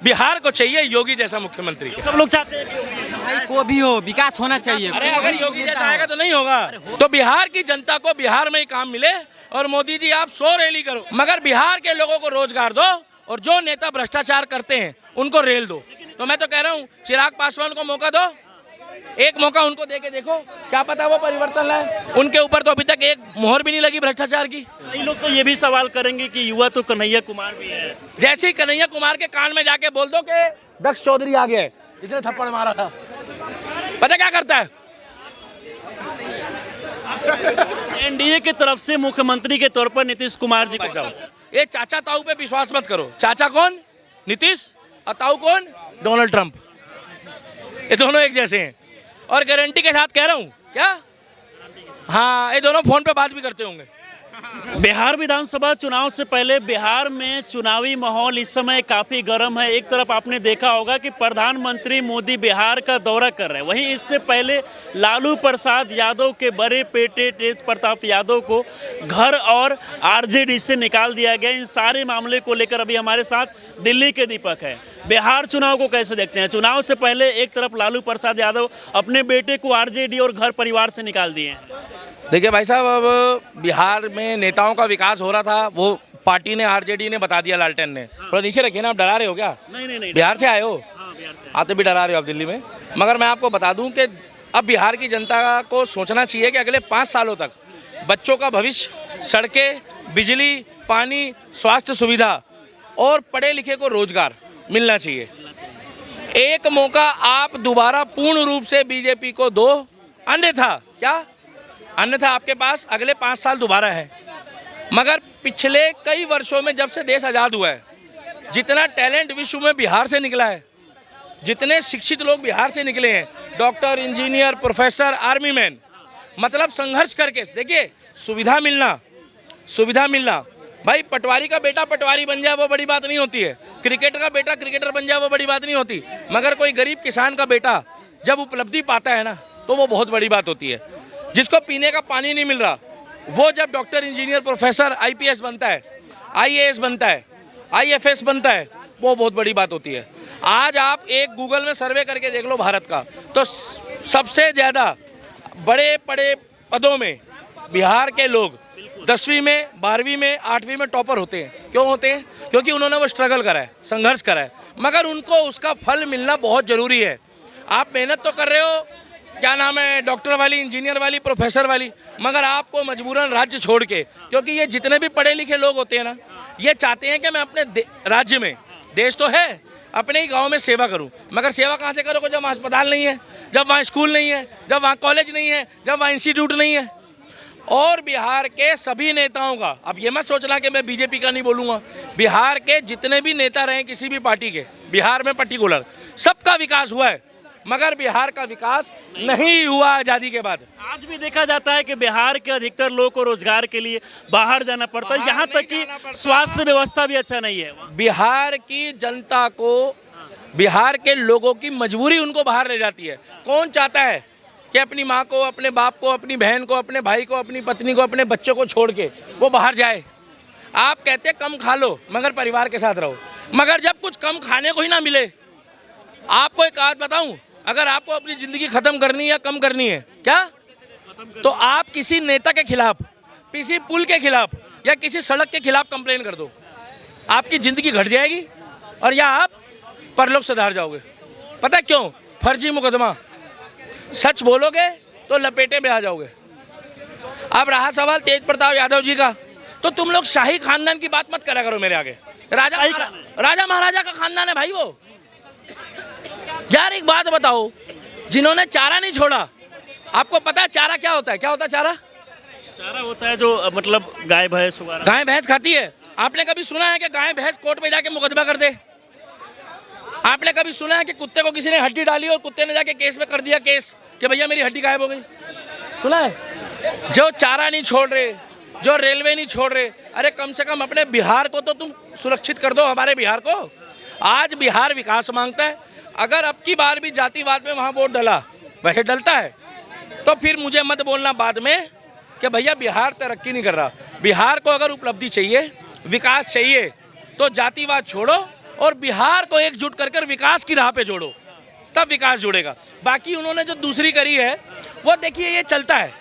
बिहार को चाहिए योगी जैसा मुख्यमंत्री। सब लोग चाहते हैं कि योगी जैसा। भाई को भी हो, विकास होना चाहिए। अरे अगर योगी जैसा आएगा तो नहीं होगा। तो बिहार की जनता को बिहार में ही काम मिले और मोदी जी आप 100 रैली करो, मगर बिहार के लोगों को रोजगार दो और जो नेता भ्रष्टाचार करते हैं उनको रेल दो। तो मैं तो कह रहा हूँ चिराग पासवान को मौका दो, एक मौका उनको दे के देखो, क्या पता वो परिवर्तन लाए। उनके ऊपर तो अभी तक एक मोहर भी नहीं लगी भ्रष्टाचार की। कई लोग तो ये भी सवाल करेंगे कि युवा तो कन्हैया कुमार भी है। जैसे ही कन्हैया कुमार के कान में जाके बोल दो कि दक्ष चौधरी आ गया है, इसने थप्पड़ मारा था, पता क्या करता है। एनडीए की तरफ से मुख्यमंत्री के तौर पर नीतीश कुमार जी को ये चाचा ताऊ पे विश्वास मत करो। चाचा कौन? नीतीश। और ताऊ कौन? Donald Trump. ये दोनों एक जैसे हैं और गारंटी के साथ कह रहा हूँ। क्या? हाँ, ये दोनों फोन पे बात भी करते होंगे। बिहार विधानसभा चुनाव से पहले बिहार में चुनावी माहौल इस समय काफी गर्म है। एक तरफ आपने देखा होगा कि प्रधानमंत्री मोदी बिहार का दौरा कर रहे हैं, वहीं इससे पहले लालू प्रसाद यादव के बड़े बेटे तेज प्रताप यादव को घर और आरजेडी से निकाल दिया गया। इन सारे मामले को लेकर अभी हमारे साथ दिल्ली के दीपक है। बिहार चुनाव को कैसे देखते हैं? चुनाव से पहले एक तरफ लालू प्रसाद यादव अपने बेटे को आरजेडी और घर परिवार से निकाल दिए हैं। देखिए भाई साहब, अब बिहार में नेताओं का विकास हो रहा था, वो पार्टी ने आरजेडी ने बता दिया, लालटेन ने। थोड़ा नीचे रखिए ना, आप डरा रहे हो क्या? नहीं बिहार से आए हो? हाँ, बिहार से आते भी डरा रहे हो आप दिल्ली में। मगर मैं आपको बता दूं कि अब बिहार की जनता को सोचना चाहिए कि अगले 5 सालों तक बच्चों का भविष्य, सड़कें, बिजली, पानी, स्वास्थ्य सुविधा और पढ़े लिखे को रोजगार मिलना चाहिए। एक मौका आप दोबारा पूर्ण रूप से बीजेपी को दो, अन्यथा आपके पास अगले 5 साल दोबारा है। मगर पिछले कई वर्षों में जब से देश आज़ाद हुआ है, जितना टैलेंट विश्व में बिहार से निकला है, जितने शिक्षित लोग बिहार से निकले हैं, doctor, engineer, professor, army man, मतलब संघर्ष करके देखिए, सुविधा मिलना। भाई पटवारी का बेटा पटवारी बन जाए वो बड़ी बात नहीं होती है, क्रिकेटर का बेटा क्रिकेटर बन जाए वो बड़ी बात नहीं होती, मगर कोई गरीब किसान का बेटा जब उपलब्धि पाता है ना, तो वो बहुत बड़ी बात होती है। जिसको पीने का पानी नहीं मिल रहा, वो जब डॉक्टर, इंजीनियर, प्रोफेसर, आईपीएस बनता है, आईएएस बनता है, आईएफएस बनता है, वो बहुत बड़ी बात होती है। आज आप एक गूगल में सर्वे करके देख लो भारत का, तो सबसे ज़्यादा बड़े पदों में बिहार के लोग 10वीं में, 12वीं में, 8वीं में टॉपर होते हैं। क्यों होते हैं? क्योंकि उन्होंने वो स्ट्रगल करा है, संघर्ष करा है, मगर उनको उसका फल मिलना बहुत ज़रूरी है। आप मेहनत तो कर रहे हो, क्या नाम है, डॉक्टर वाली, इंजीनियर वाली, प्रोफेसर वाली, मगर आपको मजबूरन राज्य छोड़ के, क्योंकि ये जितने भी पढ़े लिखे लोग होते हैं ना, ये चाहते हैं कि मैं अपने राज्य में, देश तो है, अपने ही गांव में सेवा करूं। मगर सेवा कहां से करोगे जब वहाँ अस्पताल नहीं है, जब वहाँ स्कूल नहीं है, जब वहाँ कॉलेज नहीं है, जब वहाँ इंस्टीट्यूट नहीं है। और बिहार के सभी नेताओं का, अब ये मत सोचना कि मैं बीजेपी का नहीं बोलूँगा, बिहार के जितने भी नेता रहे किसी भी पार्टी के, बिहार में पर्टिकुलर, सबका विकास हुआ है, मगर बिहार का विकास नहीं हुआ आज़ादी के बाद। आज भी देखा जाता है कि बिहार के अधिकतर लोगों को रोजगार के लिए बाहर जाना पड़ता है, यहाँ तक कि स्वास्थ्य व्यवस्था भी अच्छा नहीं है। बिहार की जनता को, बिहार के लोगों की मजबूरी उनको बाहर ले जाती है। कौन चाहता है कि अपनी माँ को, अपने बाप को, अपनी बहन को, अपने भाई को, अपनी पत्नी को, अपने बच्चों को छोड़ के वो बाहर जाए? आप कहते हैं कम खा लो मगर परिवार के साथ रहो, मगर जब कुछ कम खाने को ही ना मिले। आपको एक बात बताऊं, अगर आपको अपनी ज़िंदगी ख़त्म करनी है या कम करनी है क्या, तो आप किसी नेता के खिलाफ, किसी पुल के खिलाफ या किसी सड़क के खिलाफ कंप्लेन कर दो, आपकी ज़िंदगी घट जाएगी और या आप परलोक सुधार जाओगे। पता है क्यों? फर्जी मुकदमा, सच बोलोगे तो लपेटे में आ जाओगे। अब रहा सवाल तेज प्रताप यादव जी का, तो तुम लोग शाही खानदान की बात मत करा करो मेरे आगे। राजा महाराजा का खानदान है भाई वो। यार एक बात बताओ, जिन्होंने चारा नहीं छोड़ा, आपको पता है चारा क्या होता है? क्या होता है चारा? चारा होता है जो मतलब गाय भैंस वगैरह, गाय भैंस खाती है। आपने कभी सुना है कि गाय भैंस कोर्ट में जाके मुकदमा कर दे? आपने कभी सुना है कि कुत्ते को किसी ने हड्डी डाली और कुत्ते ने जाके केस में कर दिया केस कि भैया मेरी हड्डी गायब हो गई? सुना है? जो चारा नहीं छोड़ रहे, जो रेलवे नहीं छोड़ रहे, अरे कम से कम अपने बिहार को तो तुम सुरक्षित कर दो, हमारे बिहार को। आज बिहार विकास मांगता है। अगर अब की बार भी जातिवाद में वहाँ वोट डला, वैसे डलता है, तो फिर मुझे मत बोलना बाद में कि भैया बिहार तरक्की नहीं कर रहा। बिहार को अगर उपलब्धि चाहिए, विकास चाहिए, तो जातिवाद छोड़ो और बिहार को एकजुट कर कर विकास की राह पे जोड़ो, तब विकास जुड़ेगा। बाकी उन्होंने जो दूसरी करी है वो देखिए, ये चलता है,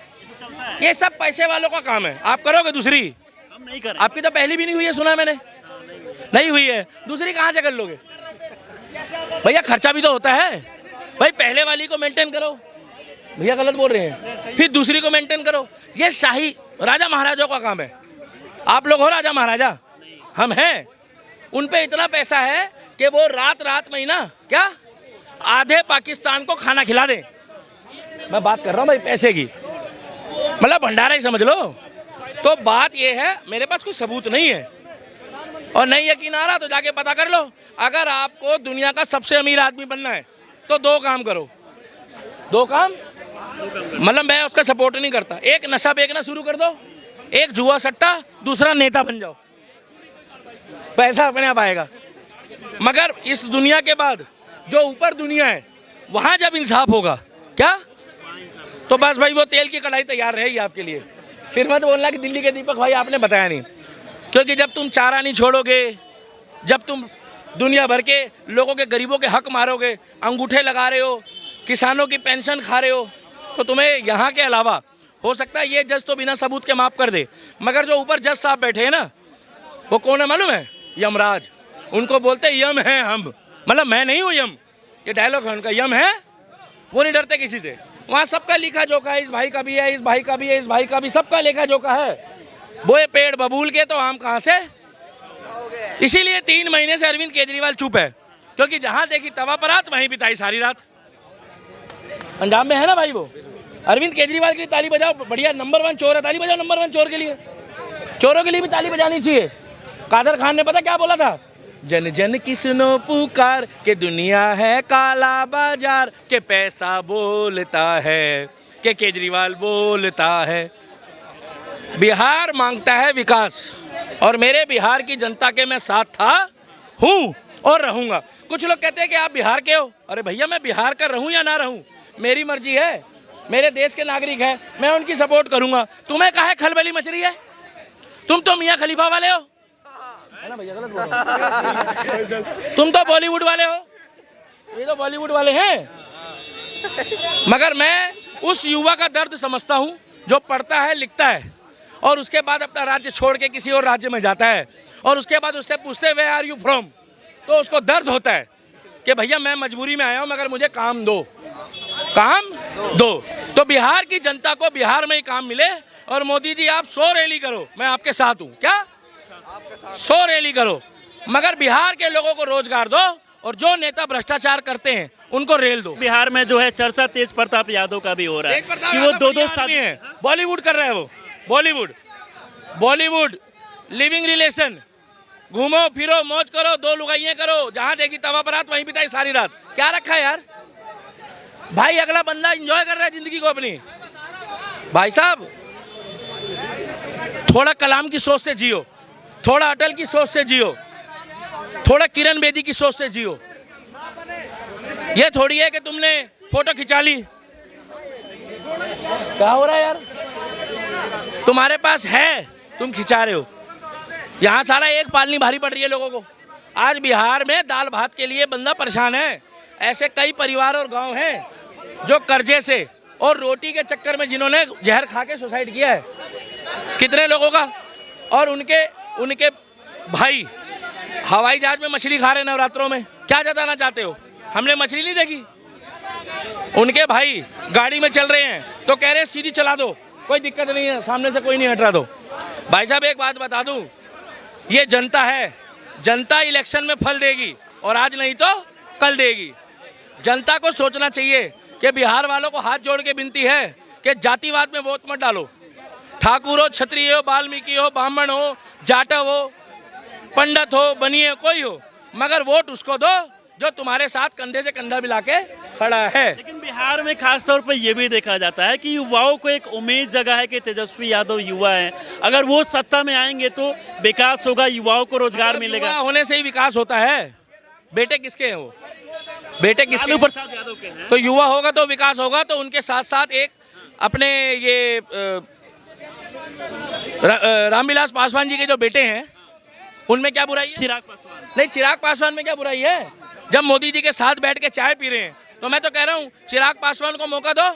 ये सब पैसे वालों का काम है। आप करोगे दूसरी? हम नहीं करें। आपकी तो पहली भी नहीं हुई है, सुना मैंने, नहीं हुई है, दूसरी कहाँ से कर लोगे भैया? खर्चा भी तो होता है भाई। पहले वाली को मेंटेन करो, भैया गलत बोल रहे हैं, फिर दूसरी को मेंटेन करो। ये शाही राजा महाराजाओं का काम है। आप लोग हो राजा महाराजा? हम हैं। उन पे इतना पैसा है कि वो रात रात में ना क्या आधे पाकिस्तान को खाना खिला दें। मैं बात कर रहा हूँ भाई पैसे की, मतलब भंडारा ही समझ लो। तो बात ये है, मेरे पास कोई सबूत नहीं है और नहीं यकीन आ रहा तो जाके पता कर लो। अगर आपको दुनिया का सबसे अमीर आदमी बनना है तो दो काम करो, दो काम, मतलब मैं उसका सपोर्ट नहीं करता। एक, नशा बेचना शुरू कर दो, एक जुआ सट्टा, दूसरा नेता बन जाओ, पैसा अपने आप आएगा। मगर इस दुनिया के बाद जो ऊपर दुनिया है वहां जब इंसाफ होगा क्या, तो बस भाई वो तेल की कढ़ाई तैयार रहेगी आपके लिए। फिर मत बोलना कि दिल्ली के दीपक भाई आपने बताया नहीं, क्योंकि जब तुम चारा नहीं छोड़ोगे, जब तुम दुनिया भर के लोगों के गरीबों के हक मारोगे, अंगूठे लगा रहे हो, किसानों की पेंशन खा रहे हो, तो तुम्हें यहाँ के अलावा हो सकता है ये जज तो बिना सबूत के माफ कर दे, मगर जो ऊपर जज साहब बैठे हैं ना, वो कौन है मालूम है? यमराज। उनको बोलते यम हैं हम, मतलब मैं नहीं हूँ यम, ये डायलॉग है उनका, यम है। वो नहीं डरते किसी से। वहाँ सबका लिखा जोखा है, इस भाई का भी है, इस भाई का भी है, इस भाई का भी, सबका लेखा जोखा है। बोए पेड़ बबूल के तो आम कहाँ से। इसीलिए 3 महीने से अरविंद केजरीवाल चुप है, क्योंकि जहाँ देखी तवा परात वहीं बिताई सारी रात। पंजाब में है ना भाई वो। अरविंद केजरीवाल के लिए ताली बजाओ, बढ़िया, नंबर 1 चोर है, ताली बजाओ नंबर 1 चोर के लिए। चोरों के लिए भी ताली बजानी चाहिए। कादर खान ने पता क्या बोला था? जन जन की सुनो पुकार के दुनिया है काला बाजार, के पैसा बोलता है, के केजरीवाल बोलता है। बिहार मांगता है विकास, और मेरे बिहार की जनता के मैं साथ था, हूँ और रहूँगा। कुछ लोग कहते हैं कि आप बिहार के हो। अरे भैया, मैं बिहार का रहूँ या ना रहूँ मेरी मर्जी है, मेरे देश के नागरिक हैं, मैं उनकी सपोर्ट करूँगा। तुम्हें काहे खलबली मच रही है? तुम तो मियाँ खलीफा वाले हो, है ना भैया? गलत बोल रहा हूं। तुम तो बॉलीवुड वाले हो, ये तो बॉलीवुड वाले हैं। मगर मैं उस युवा का दर्द समझता हूं जो पढ़ता है, लिखता है और उसके बाद अपना राज्य छोड़ के किसी और राज्य में जाता है, और उसके बाद उससे पूछते वे आर यू फ्रॉम, तो उसको दर्द होता है कि भैया मैं मजबूरी में आया हूं, मगर मुझे काम दो, काम दो। तो बिहार की जनता को बिहार में ही काम मिले। और मोदी जी, आप 100 रैली करो, मैं आपके साथ हूँ। क्या 100 रैली करो, मगर बिहार के लोगों को रोजगार दो, और जो नेता भ्रष्टाचार करते हैं उनको रेल दो। बिहार में जो है चर्चा तेज प्रताप यादव का भी हो रहा है कि वो 2-2 साल है, बॉलीवुड कर रहा है वो, बॉलीवुड लिविंग रिलेशन, घूमो फिरो मौज करो, 2 लुगाइयाँ करो, जहाँ देखी तवा बरात वहीं बिताई सारी रात। क्या रखा है यार भाई? अगला बंदा एंजॉय कर रहा है जिंदगी को अपनी। भाई साहब, थोड़ा कलाम की सोच से जियो, थोड़ा अटल की सोच से जियो, थोड़ा किरण बेदी की सोच से जियो। ये थोड़ी है कि तुमने फोटो खिंचा ली। क्या हो रहा है यार? तुम्हारे पास है, तुम खिंचा रहे हो। यहाँ साला एक पालनी भारी पड़ रही है लोगों को। आज बिहार में दाल भात के लिए बंदा परेशान है। ऐसे कई परिवार और गांव हैं जो कर्जे से और रोटी के चक्कर में जिन्होंने जहर खा के सुसाइड किया है, कितने लोगों का। और उनके भाई हवाई जहाज में मछली खा रहे नवरात्रों में। क्या जताना चाहते हो? हमने मछली नहीं देखी। उनके भाई गाड़ी में चल रहे हैं तो कह रहे सीधी चला दो, कोई दिक्कत नहीं है, सामने से कोई नहीं हटा दो। भाई साहब, एक बात बता दूं, ये जनता है, जनता इलेक्शन में फल देगी, और आज नहीं तो कल देगी। जनता को सोचना चाहिए कि बिहार वालों को हाथ जोड़ के विनती है कि जातिवाद में वोट मत डालो। ठाकुर हो, क्षत्रिय हो, वाल्मीकि हो, ब्राह्मण हो, जाटव हो, पंडित हो, बनिए, कोई हो, मगर वोट उसको दो जो तुम्हारे साथ कंधे से कंधा मिला के खड़ा है। लेकिन बिहार में खास तौर पर यह भी देखा जाता है कि युवाओं को एक उम्मीद जगह है कि तेजस्वी यादव युवा हैं, अगर वो सत्ता में आएंगे तो विकास होगा, युवाओं को रोजगार मिलेगा। युवा होने से ही विकास होता है। बेटे किसके हैं वो? बेटे किसके? लालू प्रसाद यादव के हैं। तो युवा होगा तो विकास होगा। तो उनके साथ साथ एक अपने ये रामविलास पासवान जी के जो बेटे हैं, उनमें क्या बुराई है? चिराग पासवान। नहीं, चिराग पासवान में क्या बुराई है? जब मोदी जी के साथ बैठ के चाय पी रहे हैं, तो मैं तो कह रहा हूँ चिराग पासवान को मौका दो,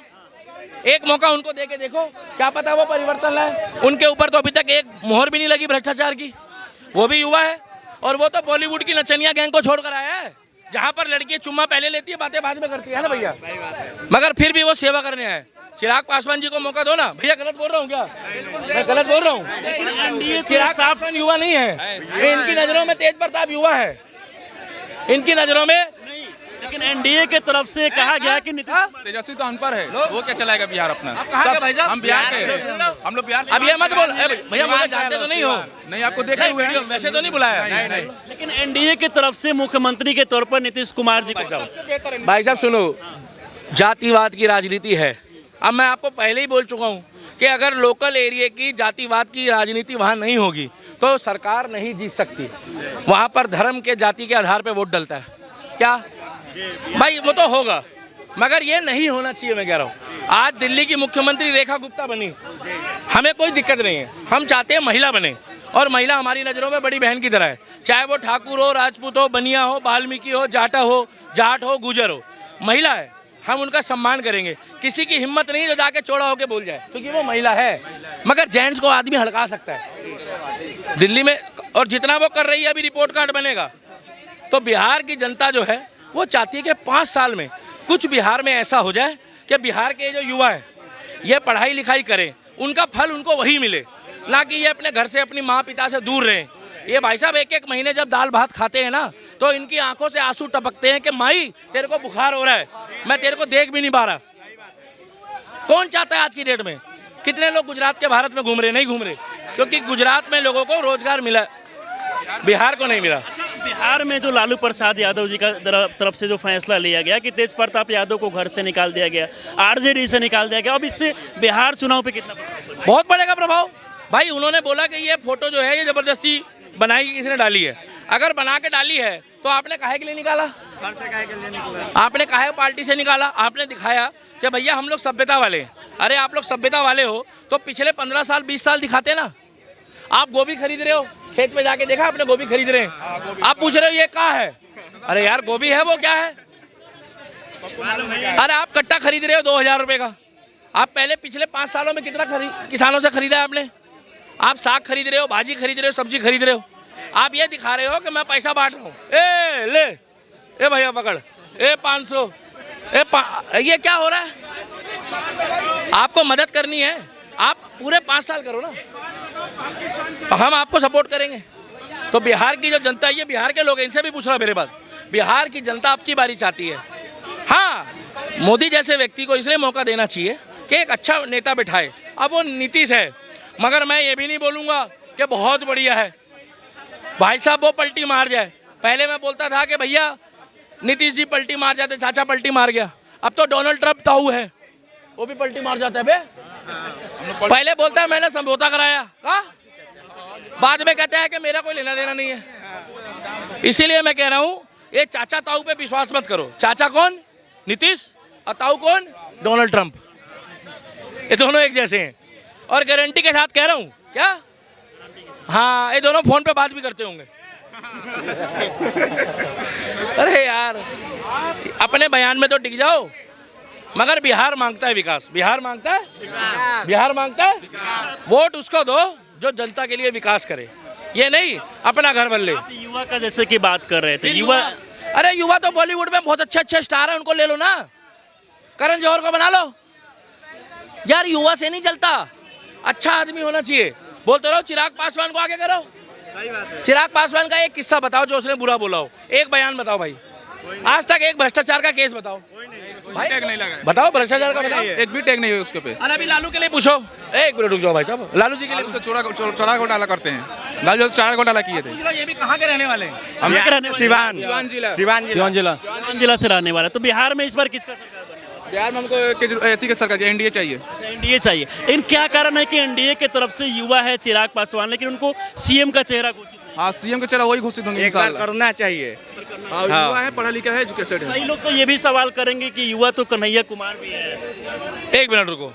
एक मौका उनको दे के देखो, क्या पता वो परिवर्तन लाए। उनके ऊपर तो अभी तक एक मोहर भी नहीं लगी भ्रष्टाचार की। वो भी युवा है और वो तो बॉलीवुड की नचनिया गैंग को छोड़कर आया है, जहाँ पर लड़की चुम्मा पहले लेती है, बातें बाद में करती है ना भैया, मगर फिर भी वो सेवा करने आए। चिराग पासवान जी को मौका दो ना भैया। गलत बोल रहा हूँ क्या? मैं गलत बोल रहा हूँ? लेकिन एनडीए चिराग पासवान युवा नहीं है, ये इनकी नजरों में तेज प्रताप युवा है, इनकी नजरों में। नहीं, लेकिन एनडीए के तरफ से कहा गया कि नीतीश कुमार तेजस्वी तो अनपढ़ है, वो क्या चलाएगा बिहार अपना? आप कहाँ के भाई साहब? हम बिहार के हैं। हम लोग बिहार से। अब ये मत बोल भैया, मुझे जानते तो नहीं हो? नहीं, आपको देखे हुए हैं। वैसे तो नहीं बुलाया। नहीं। लेकिन एनडीए की तरफ से मुख्यमंत्री के तौर पर नीतीश कुमार जी को भाई साहब सुनो, जातिवाद की राजनीति है। अब मैं आपको पहले ही बोल चुका हूँ कि अगर लोकल एरिया की जातिवाद की राजनीति वहाँ नहीं होगी तो सरकार नहीं जीत सकती। वहाँ पर धर्म के जाति के आधार पे वोट डलता है क्या भाई? वो तो होगा, मगर ये नहीं होना चाहिए। मैं कह रहा हूँ आज दिल्ली की मुख्यमंत्री रेखा गुप्ता बनी, हमें कोई दिक्कत नहीं है। हम चाहते हैं महिला बने, और महिला हमारी नज़रों में बड़ी बहन की तरह है, चाहे वो ठाकुर हो, राजपूत हो, बनिया हो, वाल्मीकि हो, जाट हो, गुजर हो, महिला है, हम उनका सम्मान करेंगे। किसी की हिम्मत नहीं जो जाके चौड़ा होके बोल जाए, क्योंकि वो महिला है। मगर जेंट्स को आदमी हड़का सकता है दिल्ली में, और जितना वो कर रही है अभी रिपोर्ट कार्ड बनेगा। तो बिहार की जनता जो है वो चाहती है कि 5 साल में कुछ बिहार में ऐसा हो जाए कि बिहार के जो युवा है ये पढ़ाई लिखाई करें, उनका फल उनको वही मिले, ना कि ये अपने घर से अपनी माँ पिता से दूर रहें। ये भाई साहब 1-1 महीने जब दाल भात खाते हैं ना, तो इनकी आंखों से आंसू टपकते हैं कि माई तेरे को बुखार हो रहा है, मैं तेरे को देख भी नहीं पा रहा। कौन चाहता है आज की डेट में? कितने लोग गुजरात के भारत में घूम रहे? नहीं घूम रहे, क्योंकि गुजरात में लोगों को रोजगार मिला, बिहार को नहीं मिला। बिहार में जो लालू प्रसाद यादव जी का तरफ से जो फैसला लिया गया कि तेज प्रताप यादव को घर से निकाल दिया गया, आरजेडी से निकाल दिया गया, अब इससे बिहार चुनाव पे कितना प्रभाव? बहुत पड़ेगा प्रभाव भाई। उन्होंने बोला कि ये फोटो जो है ये जबरदस्ती बनाई किसी ने डाली है। अगर बना के डाली है तो आपने काहे के लिए निकाला? आपने काहे पार्टी से निकाला? आपने दिखाया कि भैया हम लोग सभ्यता वाले हैं। अरे आप लोग सभ्यता वाले हो तो पिछले 15 साल 20 साल दिखाते ना। आप गोभी खरीद रहे हो, खेत में जाके देखा आपने गोभी खरीद रहे हैं, आप पूछ रहे हो ये क्या है? अरे यार गोभी है, वो क्या है? अरे आप कट्टा खरीद रहे हो 2000 रुपए का, आप पहले पिछले 5 सालों में कितना किसानों से खरीदा है आपने? आप साग खरीद रहे हो, भाजी खरीद रहे हो, सब्जी खरीद रहे हो, आप ये दिखा रहे हो कि मैं पैसा बांट रहा हूँ। ए ले, ए भैया पकड़, ए 500, ये क्या हो रहा है? आपको मदद करनी है, आप पूरे 5 साल करो ना, हम आपको सपोर्ट करेंगे। तो बिहार की जो जनता है, ये बिहार के लोग हैं, इनसे भी पूछ रहा मेरे बात, बिहार की जनता आपकी बारी चाहती है। हाँ, मोदी जैसे व्यक्ति को इसलिए मौका देना चाहिए कि एक अच्छा नेता बिठाए। अब वो नीतीश है, मगर मैं ये भी नहीं बोलूँगा कि बहुत बढ़िया है। भाई साहब वो पलटी मार जाए, पहले मैं बोलता था कि भैया नीतीश जी पलटी मार जाते, चाचा पलटी मार गया, अब तो डोनाल्ड ट्रंप ताऊ है, वो भी पलटी मार जाता है बे। पहले बोलता है मैंने समझौता कराया, का बाद में कहता है कि मेरा कोई लेना देना नहीं है। इसीलिए मैं कह रहा हूँ ये चाचा ताऊ पे विश्वास मत करो। चाचा कौन? नीतीश, और ताऊ कौन? Donald Trump. ये दोनों एक जैसे हैं, और गारंटी के साथ कह रहा हूँ। क्या? हाँ, ये दोनों फोन पे बात भी करते होंगे। अरे यार, अपने बयान में तो टिक जाओ। मगर बिहार मांगता है विकास, बिहार मांगता है, बिहार मांगता है वोट उसको दो जो जनता के लिए विकास करे, ये नहीं अपना घर बन ले। युवा का जैसे कि बात कर रहे थे, युवा, अरे युवा तो बॉलीवुड में बहुत अच्छे स्टार है, उनको ले लो ना, करण जौहर को बना लो यार। युवा से नहीं चलता, अच्छा आदमी होना चाहिए। बोलते रहो चिराग पासवान को आगे करो। सही बात है। चिराग पासवान का एक किस्सा बताओ जो उसने बुरा बोला हो, एक बयान बताओ भाई, आज तक एक भ्रष्टाचार का केस बताओ भाई, टैग नहीं लगा, बताओ भ्रष्टाचार का बताओ, एक भी टैग नहीं है उसके पे। अरे अभी लालू के लिए पूछो, एक मिनट रुक जाओ भाई साहब, लालू जी के लिए तो चौड़ा घोटाला करते हैं, लालू 4 घोटाला किए थे। पूछ लो ये भी कहाँ के रहने वाले हैं? हम सिवान सिवान जिला से रहने वाला। तो बिहार में इस बार किसका सरकार बने? बिहार में हमको एथी के सरकार एनडीए चाहिए। एनडीए चाहिए। लेकिन क्या कारण है कि एनडीए की तरफ से युवा है चिराग पासवान, लेकिन उनको सीएम का चेहरा घोषित नहीं? हाँ, सीएम के चेहरा वही घोषित होंगे इंशाल्लाह। करना चाहिए। हाँ, युवा है, पढ़ा लिखा है, एजुकेटेड है। कई लोग तो ये भी सवाल करेंगे कि युवा तो कन्हैया कुमार भी है। एक मिनट रुको,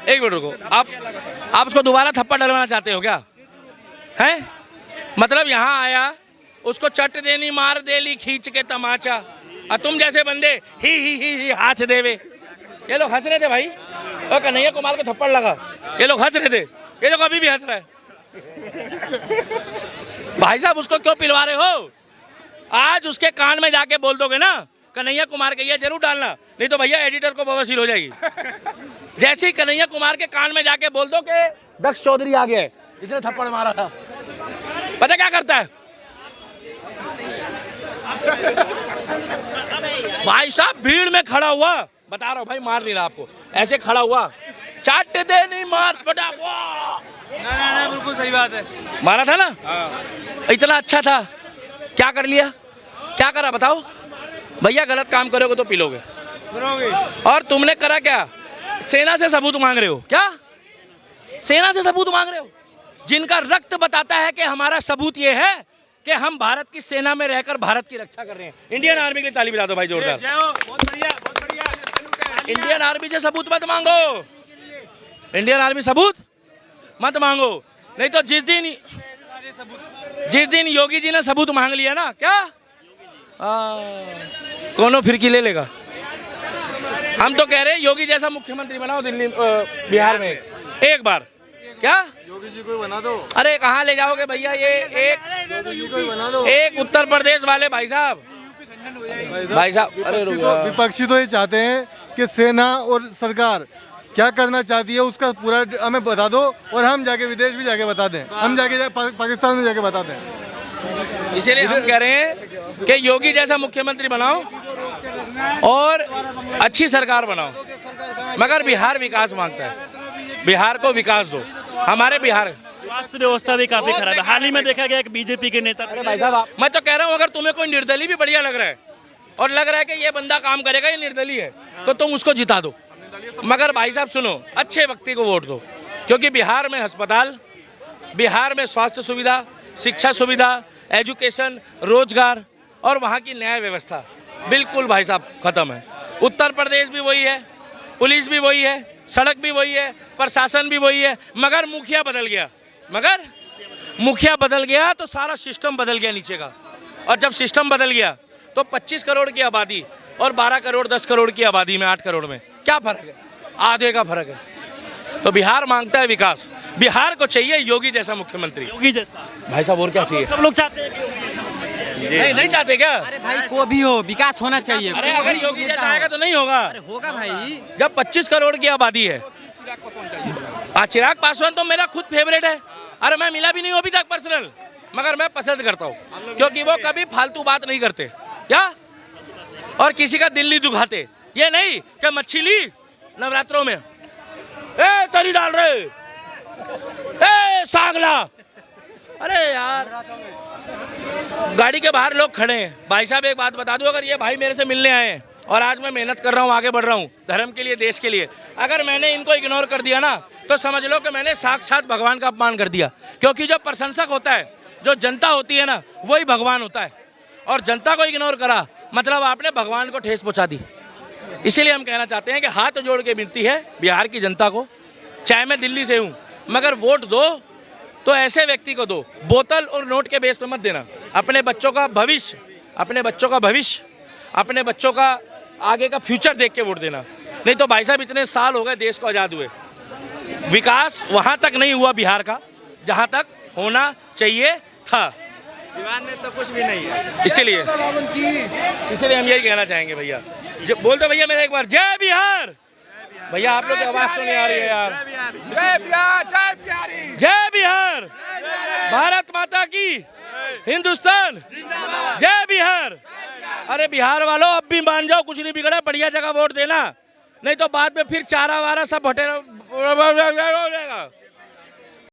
एक मिनट रुको, आप उसको दोबारा थप्पड़ डलवाना चाहते हो क्या? हैं? मतलब यहाँ आया, उसको चट देनी मार देली खींच के तमाचा, और तुम जैसे बंदे ही हाथ देवे। ये लोग हंस रहे थे भाई, और कन्हैया कुमार को थप्पड़ लगा, ये लोग हंस रहे थे, ये लोग अभी भी हंस रहे हैं। भाई साहब उसको क्यों पिलवा रहे हो? आज उसके कान में जाके बोल दोगे ना कन्हैया कुमार के, ये जरूर डालना, नहीं तो भैया एडिटर को बवासीर हो जाएगी। जैसे ही कन्हैया कुमार के कान में जाके बोल दो कि दक्ष चौधरी आ गया है, इसने थप्पड़ मारा था, पता क्या करता है भाई साहब? भीड़ में खड़ा हुआ, बता रहा हूँ भाई, मार नहीं रहा आपको, ऐसे खड़ा हुआ, चाट दे नहीं मार बटा, ना बिल्कुल सही बात है। मारा था ना, इतना अच्छा था, क्या कर लिया, क्या करा बताओ भैया? गलत काम करोगे तो पिलोगे। और तुमने करा क्या? सेना से सबूत मांग रहे हो क्या? सेना से सबूत मांग रहे हो, जिनका रक्त बताता है कि हमारा सबूत ये है कि हम भारत की सेना में रहकर भारत की रक्षा कर रहे हैं। इंडियन आर्मी के लिए ताली बजा दो भाई जोरदार। इंडियन आर्मी से सबूत मत मांगो, इंडियन आर्मी सबूत मत मांगो, नहीं तो जिस दिन योगी जी ने सबूत मांग लिया ना, क्या कोनो फिरकी ले लेगा। हम तो कह रहे हैं योगी जैसा मुख्यमंत्री बनाओ दिल्ली बिहार में एक बार। क्या योगी जी को बना दो। अरे कहाँ ले जाओगे भैया? ये योगी जी को बना दो। एक उत्तर प्रदेश वाले भाई साहब, अरे विपक्षी तो ये चाहते हैं कि सेना और सरकार क्या करना चाहती है उसका पूरा हमें बता दो, और हम जाके विदेश भी जाके बता दें, हम जाके पाकिस्तान में जाके बता दें। इसीलिए हम कह रहे हैं कि योगी जैसा मुख्यमंत्री बनाओ और अच्छी सरकार बनाओ, मगर बिहार विकास मांगता है, बिहार को विकास दो। हमारे बिहार स्वास्थ्य व्यवस्था भी काफी खराब है। हाल ही में देखा गया कि बीजेपी के नेता, अरे भाई साहब मैं तो कह रहा हूँ, अगर तुम्हें कोई निर्दलीय भी बढ़िया लग रहा है और लग रहा है कि ये बंदा काम करेगा, ये निर्दलीय है, तो तुम उसको जिता दो। मगर भाई साहब सुनो, अच्छे व्यक्ति को वोट दो, क्योंकि बिहार में अस्पताल, बिहार में स्वास्थ्य सुविधा, शिक्षा सुविधा, एजुकेशन, रोजगार और वहाँ की न्याय व्यवस्था बिल्कुल भाई साहब खत्म है। उत्तर प्रदेश भी वही है, पुलिस भी वही है, सड़क भी वही है, प्रशासन भी वही है, मगर मुखिया बदल गया, तो सारा सिस्टम बदल गया नीचे का। और जब सिस्टम बदल गया तो 25 करोड़ की आबादी और 12 करोड़ 10 करोड़ की आबादी में 8 करोड़ में क्या फर्क है? आधे का फर्क है। तो बिहार मांगता है विकास, बिहार को चाहिए योगी जैसा मुख्यमंत्री। योगी जैसा भाई साहब और क्या चाहिए? सब लोग चाहते हैं कि योगी जैसा मुख्यमंत्री। नहीं चाहते क्या? अरे भाई को भी हो, विकास होना चाहिए। अरे अगर योगी जैसा आएगा तो नहीं होगा। अरे होगा भाई। जब 25 करोड़ की आबादी है, चिराग पासवान तो मेरा खुद फेवरेट है। अरे मैं मिला भी नहीं हूं अभी तक पर्सनल, मगर मैं पसंद करता हूँ, क्योंकि वो कभी फालतू बात नहीं करते क्या, और किसी का दिल नहीं दुखाते। ये नहीं कि मच्छी ली नवरात्रों में, ए तरी डाल रहे, ए सांगला, अरे यार गाड़ी के बाहर लोग खड़े हैं। भाई साहब एक बात बता दूं, अगर ये भाई मेरे से मिलने आए हैं और आज मैं मेहनत कर रहा हूँ, आगे बढ़ रहा हूँ धर्म के लिए, देश के लिए, अगर मैंने इनको इग्नोर कर दिया ना, तो समझ लो कि मैंने साक्षात भगवान का अपमान कर दिया। क्योंकि जो प्रशंसक होता है, जो जनता होती है ना, वही भगवान होता है। और जनता को इग्नोर करा मतलब आपने भगवान को ठेस पहुँचा दी। इसीलिए हम कहना चाहते हैं कि हाथ जोड़ के विनती है बिहार की जनता को, चाहे मैं दिल्ली से हूँ, मगर वोट दो तो ऐसे व्यक्ति को दो, बोतल और नोट के बेस पे मत देना। अपने बच्चों का भविष्य, अपने बच्चों का आगे का फ्यूचर देख के वोट देना। नहीं तो भाई साहब इतने साल हो गए देश को आज़ाद हुए, विकास वहाँ तक नहीं हुआ बिहार का जहाँ तक होना चाहिए था। बिहार में तो कुछ भी नहीं है। इसीलिए हम यही कहना चाहेंगे भैया, बोल दो भैया मेरा एक बार, जय बिहार। भैया आप लोग की आवाज तो नहीं आ रही है यार। जय बिहार, जय बिहारी, जय बिहार, भारत माता की, हिंदुस्तान, जय बिहार। अरे बिहार वालों अब भी मान जाओ, कुछ नहीं बिगड़ा, बढ़िया जगह वोट देना, नहीं तो बाद में फिर चारा वारा सब भटेरा हो जाएगा।